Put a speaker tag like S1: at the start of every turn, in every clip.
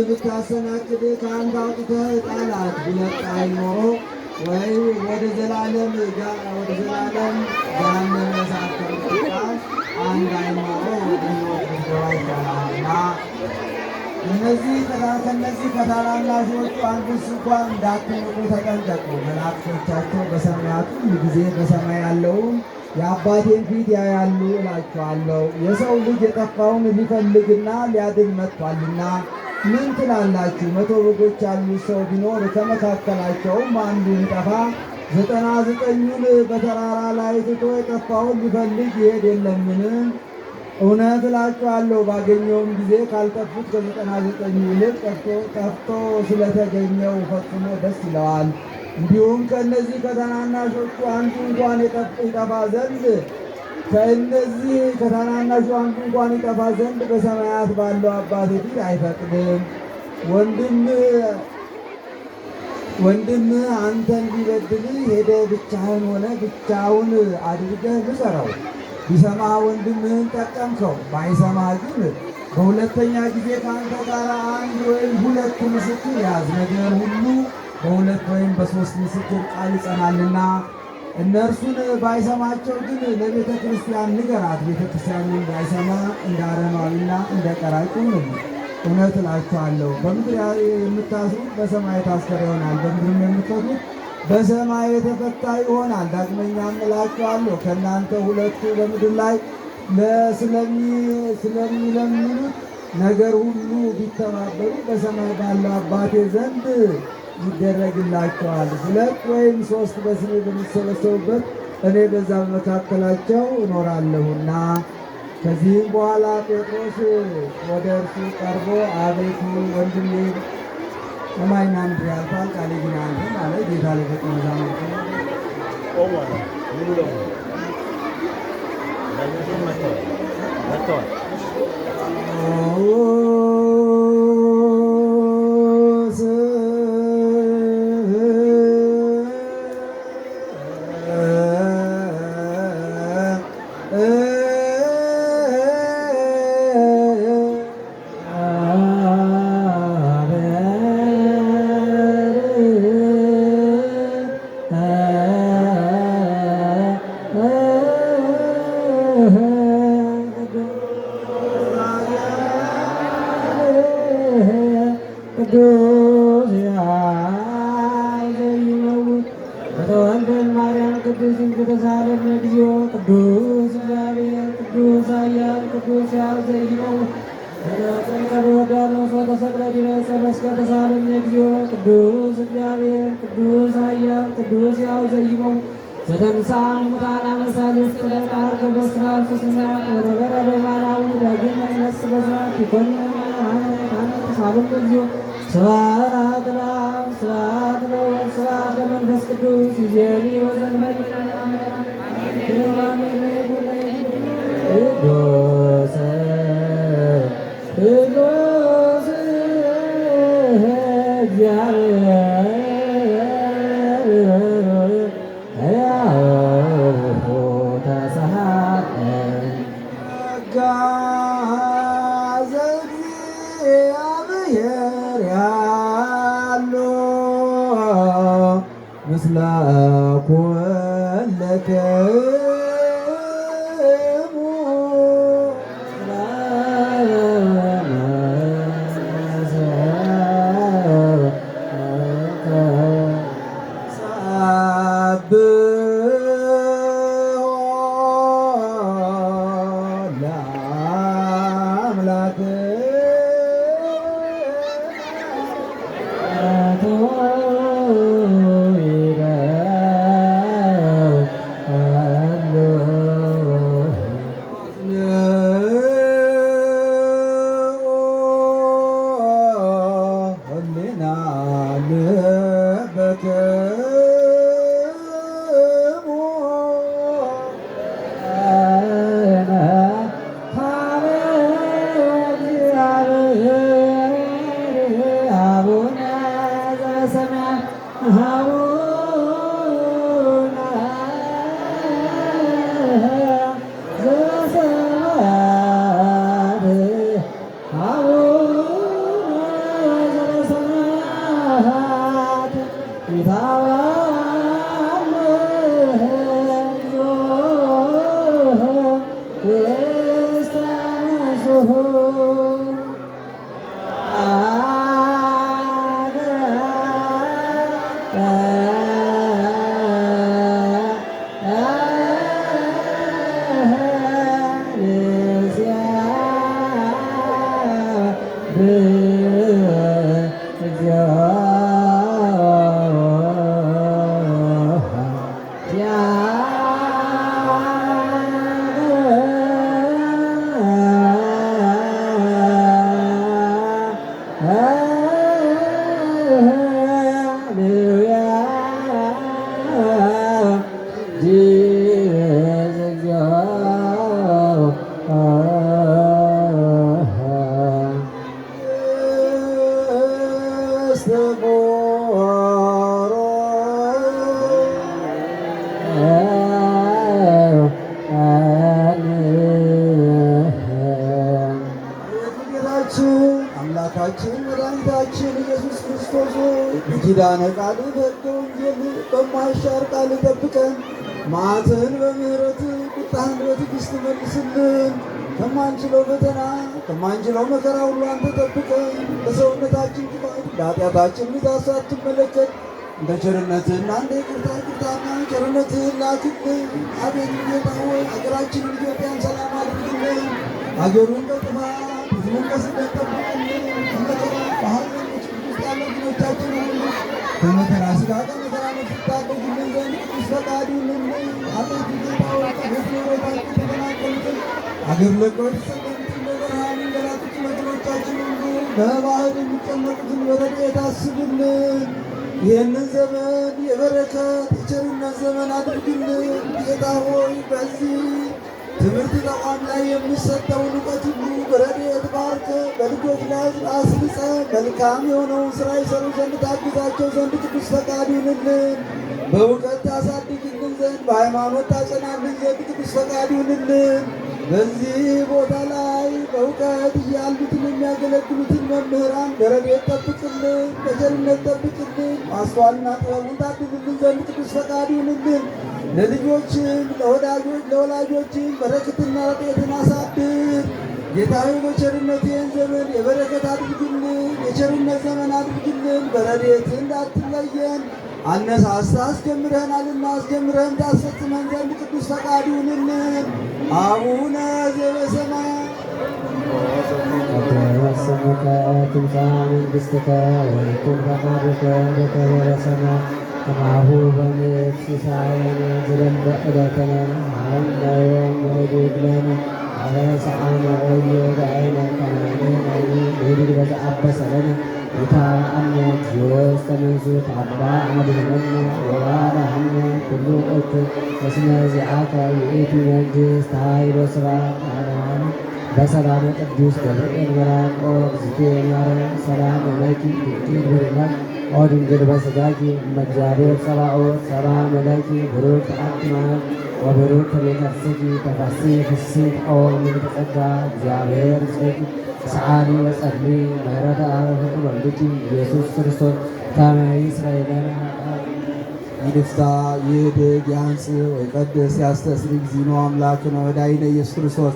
S1: ብታሰናክል ከአንተ አውጥተህ ጣላት። ሁለት ዓይን ኖሮ ወይ ወደ ዘላለም ገሃነመ እሳት ከምትጣል አንድ ዓይን ኖሮ ወደ ሕይወት ብትገባ ይሻላልና። ከእነዚህ ከታናናሾቹ አንዱስ እንኳን እንዳትንቁ ተጠንቀቁ። መላእክቶቻቸው በሰማያት ሁሉ ጊዜ በሰማይ ያለውን የአባቴን ፊት ያያሉ እላችኋለሁ። የሰው ልጅ የጠፋውን ሊፈልግና ሊያድን መጥቷልና። ምን ትላላችሁ? 100 በጎች ያሉት ሰው ቢኖር ከመካከላቸውም አንዱ ቢጠፋ 99ኙን በተራራ ላይ ትቶ የጠፋውን ሊፈልግ ይሄድ የለምን? እውነት እላችኋለሁ ባገኘውም ጊዜ ካልጠፉት ከ99 ይልቅ ጠፍቶ ስለተገኘው ፈጽሞ ደስ ይለዋል። እንዲሁም ከእነዚህ ከታናናሾቹ አንዱ እንኳን ይጠፋ ዘንድ በሰማያት ባለው አባቴ ፊት አይፈቅድም። ወንድምህ አንተን ቢበድልህ ሄደህ ብቻውን አድርገህ ምከረው። ቢሰማ ወንድምህን ጠቀምከው፣ ባይሰማ ግን በሁለተኛ ጊዜ ከአንተ ጋር አንድ ወይም ሁለት ምስክር ያዝ። ነገር ሁሉ በሁለት ወይም በሦስት ምስክር ቃል ይጸናልና። እነርሱን ባይሰማቸው ግን ለቤተ ክርስቲያን ንገራት። ቤተ ክርስቲያኑን ባይሰማ እንደ አረማዊና እንደ ቀራጭ ነው። እውነት እላችኋለሁ በምድር የምታስሩት በሰማይ የታሰረ ይሆናል፣ በምድርም የምትፈቱት በሰማይ የተፈታ ይሆናል። ዳግመኛም እላችኋለሁ ከእናንተ ሁለቱ በምድር ላይ ስለሚለምኑት ነገር ሁሉ ቢተባበሩ በሰማይ ባለው አባቴ ዘንድ ይደረግላቸዋል። 2 ወይም 3 በስሜ በሚሰበሰቡበት እኔ በዛ በመካከላቸው እኖራለሁና። ከዚህም በኋላ ጴጥሮስ ወደ እርሱ ቀርቦ አቤቱ ወንድሜ ሰማይና ምድር ያልፋል፣ ቃሌ ግን አያልፍም አለ። ጌታ ለደቀ መዛሙርቱ ምስለ ኩለክሙ አምላካችን መድኃኒታችን ኢየሱስ ክርስቶስ በኪዳነ ቃል በሕገ ወንጌል በማይሻር ቃል ጠብቀን፣ መዓትህን በምሕረት ቁጣህን በትዕግሥት መልስልን። ከማንችለው ፈተና ከማንችለው መከራ ሁሉ አንተ ጠብቀን። ለሰውነታችን ክፋት ለኃጢአታችን ብዛት ሳትመለከት እንደ ቸርነትህና እንደ ይቅርታና ቸርነትህን ላክልን። አቤቱ ጌታ ሆይ ሀገራችንን ኢትዮጵያን ሰላም አድርግልን። ሀገሩን ከጥፋት ሕዝቡን ከስደት ጠብቅልን። ከመከራ በሀገሮች ውስጥ ያሉ ወገኖቻችን ሁሉ ከመከራ ሥጋ ከመከራ ነፍስ ታደግልን ዘንድ ቅዱስ ፈቃድ ይሁንልን። አቤቱ ጌታ ሆይ ከቤት ንብረታችን የተፈናቀሉትን አገር ለቀው የተሰደዱትን በበረሃ የሚንገላቱትን ወገኖቻችን ሁሉ በባህር የሚጨነቁትን በረድኤት አስብልን። ይህንን ዘመን የበረከት የቸርነት ዘመን አድርግልን። ጌታ ሆይ በዚህ ትምህርት ተቋም ላይ የሚሰጠውን እውቀት ሁሉ በረድኤት ባርከ በልጆች ላይ አስርጸ መልካም የሆነውን ሥራ ይሰሩ ዘንድ ታግዛቸው ዘንድ ቅዱስ ፈቃድ ይሁንልን። በእውቀት ታሳድግልን ዘንድ በሃይማኖት ታጸናልን ዘንድ ቅዱስ ፈቃድ ይሁንልን። በዚህ ቦታ ላይ በእውቀት እያሉትን የሚያገለግሉትን መምህራን በረድኤት ጠብቅልን፣ በቸርነት ጠብቅልን። ማስተዋልና ጥበቡን ታድልልን ዘንድ ቅዱስ ፈቃድ ይሁንልን። ለልጆችም ለወላጆችም በረከትና ረድኤትን አሳድር። ጌታዊ በቸርነትህን ዘመን የበረከት አድርግልን፣ የቸርነት ዘመን አድርግልን። በረድኤት እንዳትለየን አነሳስታ አስጀምረህናልና አስጀምረህም ታስፈጽመን ዘንድ ቅዱስ ፈቃድ ይሁንልን። አቡነ ዘበሰማያት
S2: ስምከ ትምጻእ መንግሥትከ ወይኩን ፈቃድከ በከመ በሰማይ ከማሁ በምድር ሲሳየነ ዘለለ ዕለትነ ሀበነ ዮም ወኅድግ ለነ አበሳነ ወጌጋየነ ከመ ንሕነኒ ንኅድግ ለዘአበሰ ለነ ኢታብአነ ውስተ መንሱት አባ አድኅነነ ወባልሐነ ኩሉ እኩይ እስመ ዚአከ ይእቲ መንግሥት ኃይል ወስብሐት ለዓለመ በሰላመ ቅዱስ ገብርኤል መልአክ እግዝእትየ ማርያም ሰላም ለኪ ድንግል በኅሊናኪ ኦ ድንግል በሥጋኪ እመ እግዚአብሔር ጸባኦት ሰላም ለኪ ብሩክት አንቲ እምአብ ወብሩክት ፍሬ ከርሥኪ ተፈሥሒ ፍሥሕት ኦ ምልዕተ ጸጋ እግዚአብሔር ምስሌኪ ሰአሊ ወጸልዪ ምሕረተ አብ ወወልድኪ ኢየሱስ ክርስቶስ ከመ ይስረይ ለነ ኃጢአት
S1: ይድፍታ ይህድግ ያንጽሕ ወይቀድስ ያስተስርይ እግዚእነ አምላክነ ወዳይነ ኢየሱስ ክርስቶስ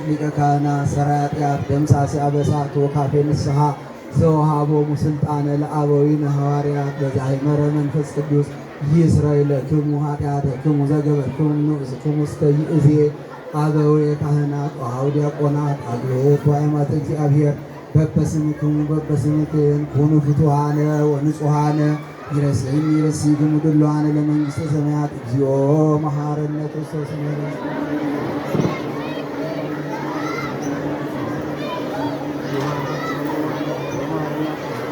S1: ሊቀ ካህናት ሠራይ ኃጢአት ደምሳሴ አበሳ ተወካፌ ንስሐ ዘወሃቦሙ ሥልጣነ ለአበዊነ ሐዋርያት በዛይመረ መንፈስ ቅዱስ ይስረይ ለክሙ ኃጢአተክሙ ዘገበርክሙ ንዑስክሙ እስከ ይእዜ አበዌ ካህናት ወአኀው ዲያቆናት አግብኦት ወአእማተ እግዚአብሔር በበስምክሙ በበስምክን ኩኑ ፍቱሐነ ወንጹሐነ ይረስዕኒ ይረስዕክሙ ድሉዋነ ለመንግሥተ ሰማያት እግዚኦ መሐረነ ክርስቶስ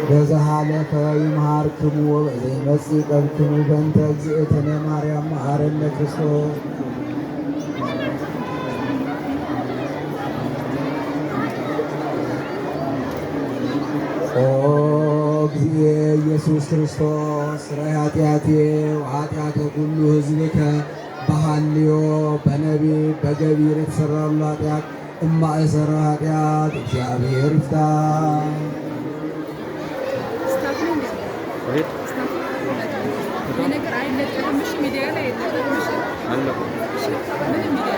S1: በዘሃለፈ ይምሃርክሙ ወበዘይመጽእ ቀብክሙ በእንተ እግዝእትነ ማርያም መሐረነ ክርስቶስ ኦ እግዚእ ኢየሱስ ክርስቶስ ሥራይ ኃጢአቴ ወኃጢአተ ኩሉ ሕዝብከ በሐልዮ በነቢብ በገቢር የተሠራሉ ኃጢአት እማእሰረ ኃጢአት እግዚአብሔር ይፍታ።
S3: ነገር አይለቀቅም። እሺ ሚዲያ ላይ አይለቀቅም። እሺ ምንም ሚዲያ